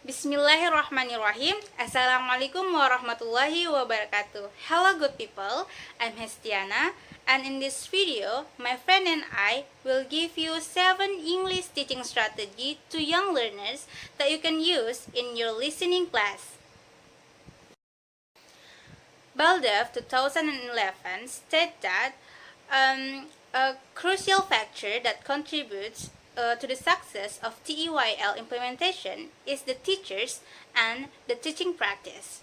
Bismillahirrahmanirrahim. Assalamualaikum warahmatullahi wabarakatuh. Hello good people, I'm Hestiana, and in this video, my friend and I will give you 7 English teaching strategy to young learners that you can use in your listening class. Baldauf 2011 stated that a crucial factor that contributes to the success of TEYL implementation is the teachers and the teaching practice.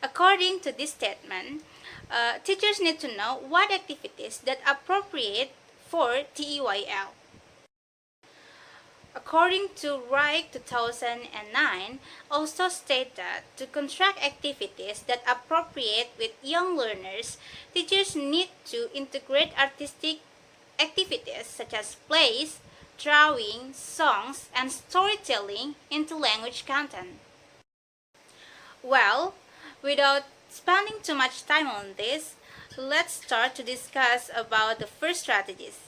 According to this statement, teachers need to know what activities that are appropriate for TEYL. According to Reich 2009, also state that to construct activities that are appropriate with young learners, teachers need to integrate artistic activities such as plays, drawing, songs, and storytelling into language content. Well, without spending too much time on this, let's start to discuss about the first strategies.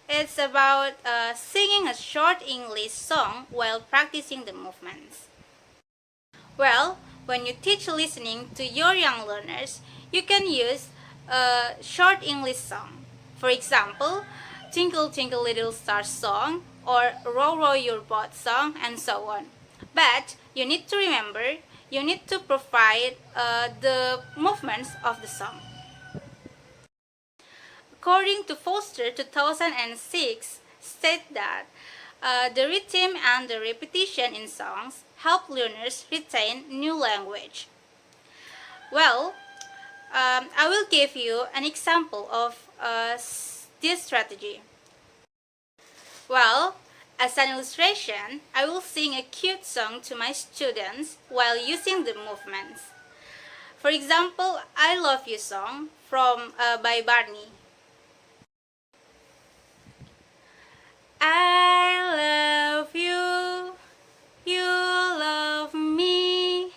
It's about singing a short English song while practicing the movements. Well, when you teach listening to your young learners, you can use a short English song. For example, Twinkle Twinkle Little Star song or Row Row Your Boat song and so on. But you need to remember, you need to provide the movements of the song. According to Foster 2006, state that the rhythm and the repetition in songs help learners retain new language. Well, I will give you an example of this strategy. Well, as an illustration, I will sing a cute song to my students while using the movements. For example, I Love You song by Barney. I love you, you love me,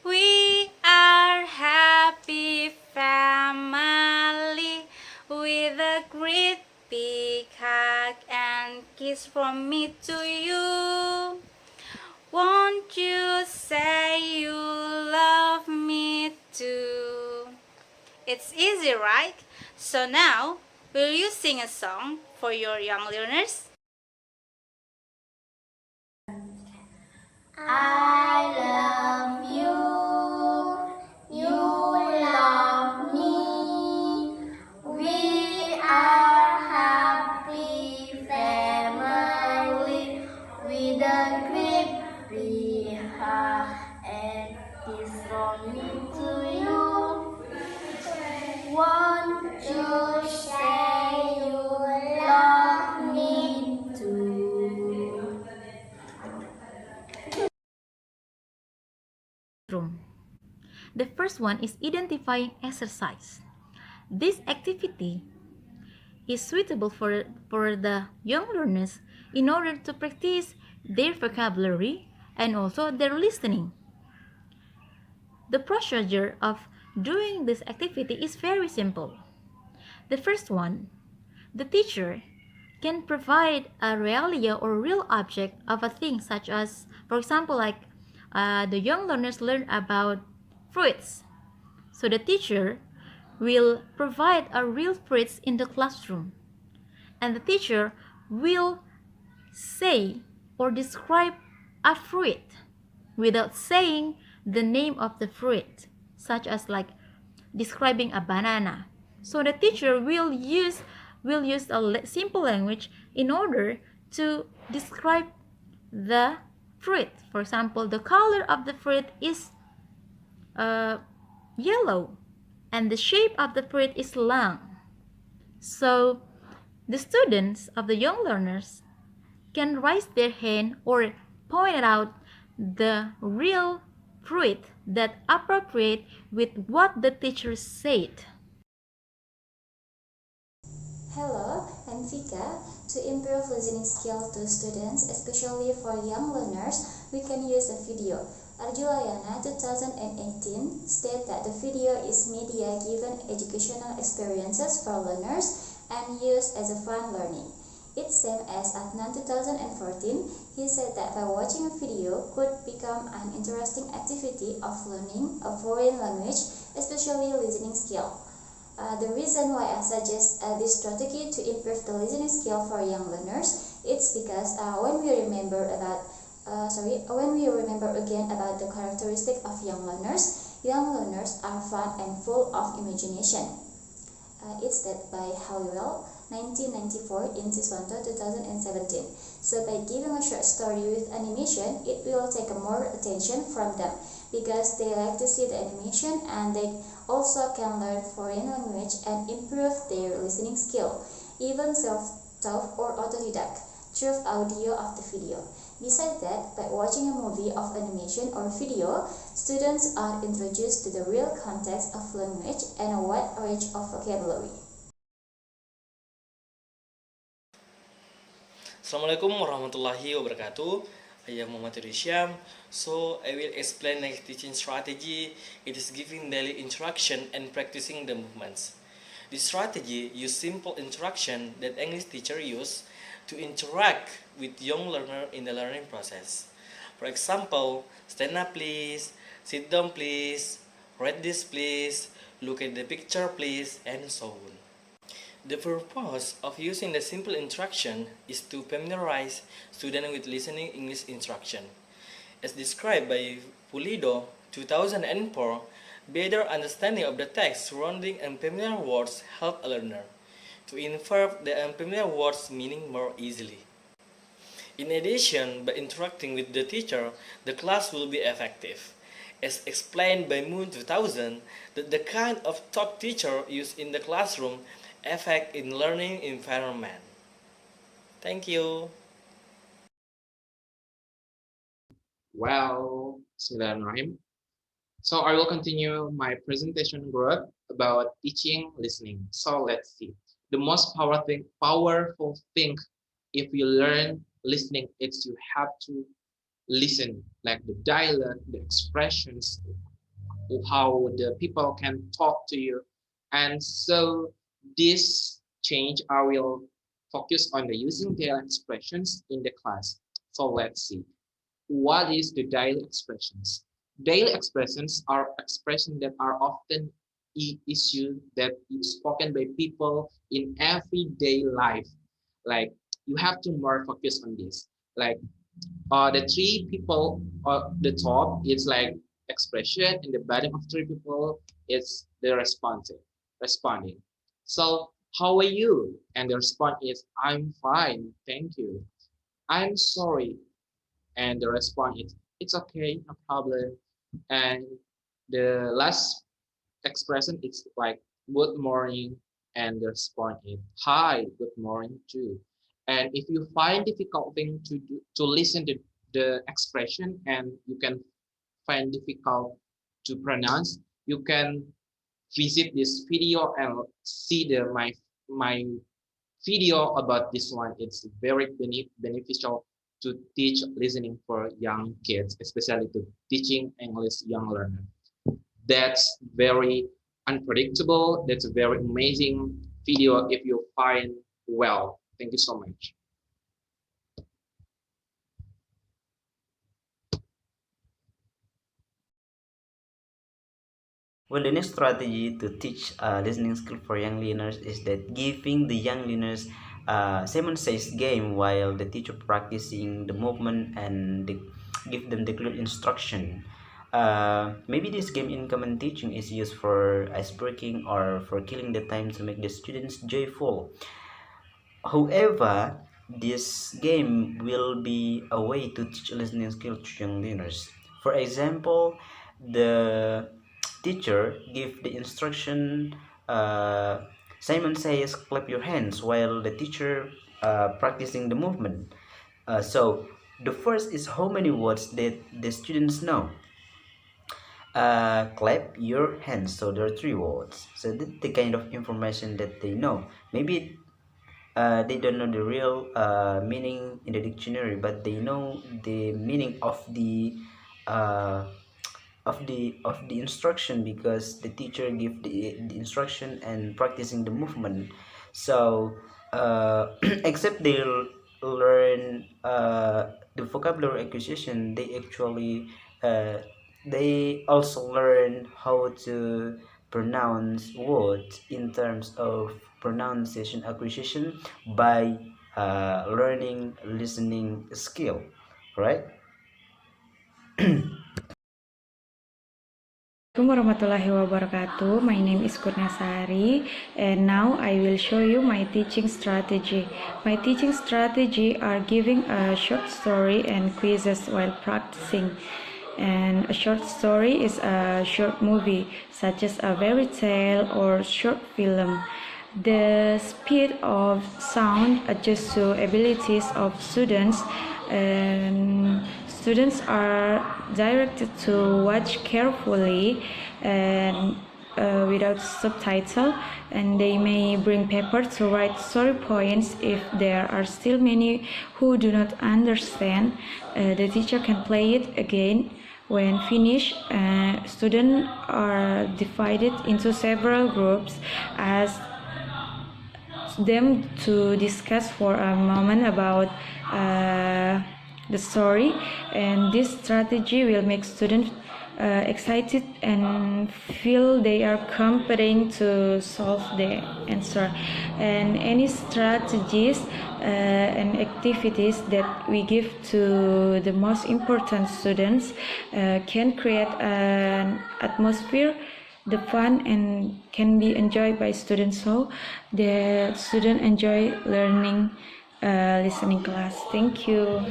we are happy family, with a great big hug and kiss from me to you. Won't you say you love me too? It's easy, right? So now, will you sing a song for your young learners? I love you, you love me, we are happy family, with a great big hug and kiss from me to you. Won't you say you love me too? The first one is identifying exercise. This activity is suitable for the young learners in order to practice their vocabulary and also their listening. The procedure of doing this activity is very simple. The first one, the teacher can provide a realia or real object of a thing, such as, for example, like the young learners learn about fruits. So the teacher will provide a real fruits in the classroom, and the teacher will say or describe a fruit without saying the name of the fruit, such as like describing a banana. So the teacher will use a simple language in order to describe the fruit. For example, the color of the fruit is yellow and the shape of the fruit is long. So the students of the young learners can raise their hand or point out the real fruit that appropriate with what the teacher said. Hello, I'm Vika. To improve listening skill to students, especially for young learners, we can use a video. Arjulayana 2018 state that the video is media given educational experiences for learners and used as a fun learning. It's same as Adnan 2014. He said that by watching a video could become an interesting activity of learning a foreign language, especially listening skill. The reason why I suggest this strategy to improve the listening skill for young learners, it's because when we remember again about the characteristic of young learners are fun and full of imagination. It's that by Halliwell, 1994 in Siswanto 2017. So by giving a short story with animation, it will take more attention from them because they like to see the animation and they also can learn foreign language and improve their listening skill, even self-taught or autodidact through audio of the video. Besides that, by watching a movie of animation or video, students are introduced to the real context of language and a wide range of vocabulary. Assalamualaikum warahmatullahi wabarakatuh. I am Muhammad Risham. So I will explain next teaching strategy. It is giving daily interaction and practicing the movements. This strategy use simple interaction that English teacher use to interact with young learner in the learning process. For example, stand up please, sit down please, read this please, look at the picture please, and so on. The purpose of using the simple instruction is to familiarize students with listening English instruction. As described by Pulido, 2004, better understanding of the text surrounding unfamiliar words help a learner to infer the unfamiliar words meaning more easily. In addition, by interacting with the teacher, the class will be effective. As explained by Moon 2000, that the kind of talk teacher used in the classroom affect in learning environment. Thank you. Well, Bismillahirrahmanirrahim. So I will continue my presentation group about teaching listening. So let's see. The most powerful thing if you learn listening is you have to listen, like the dialogue, the expressions, how the people can talk to you. And so this change, I will focus on the using daily expressions in the class. So let's see. What is the daily expressions? Daily expressions are expressions that are often issue that is spoken by people in everyday life. Like you have to more focus on this. Like the three people on the top, it's like expression, and the bottom of three people is the responding. So how are you? And the response is I'm fine, thank you. I'm sorry, and the response is it's okay, no problem. And the last expression is like good morning, and the response is hi, good morning too. And if you find difficult thing to do, to listen to the expression and you can find difficult to pronounce, you can visit this video and see my video about this one. It's very beneficial to teach listening for young kids, especially to teaching English young learner. That's very unpredictable. That's a very amazing video if you find well. Thank you so much. Well, the next strategy to teach listening skill for young learners is that giving the young learners Simon Says game while the teacher practicing the movement and give them the clear instruction. Maybe this game in common teaching is used for icebreaking or for killing the time to make the students joyful. However, this game will be a way to teach listening skill to young learners. For example, the teacher give the instruction, Simon says clap your hands while the teacher practicing the movement. So the first is how many words that the students know. Clap your hands, so there are 3 words, so that's the kind of information that they know. Maybe they don't know the real meaning in the dictionary, but they know the meaning uh, of the instruction because the teacher give the instruction and practicing the movement. So except they learn the vocabulary acquisition, they also learn how to pronounce words in terms of pronunciation acquisition by learning listening skill, right? Assalamualaikum warahmatullahi wabarakatuh. My name is Kurniasari, and now I will show you my teaching strategy. My teaching strategy are giving a short story and quizzes while practicing. And a short story is a short movie, such as a fairy tale or short film. The speed of sound adjusts to abilities of students, and students are directed to watch carefully and without subtitle, and they may bring paper to write story points if there are still many who do not understand. The teacher can play it again. When finished, students are divided into several groups, as them to discuss for a moment about the story, and this strategy will make students excited and feel they are competent to solve the answer. And any strategies and activities that we give to the most important students can create an atmosphere the fun and can be enjoyed by students, so the student enjoy learning listening class. Thank you.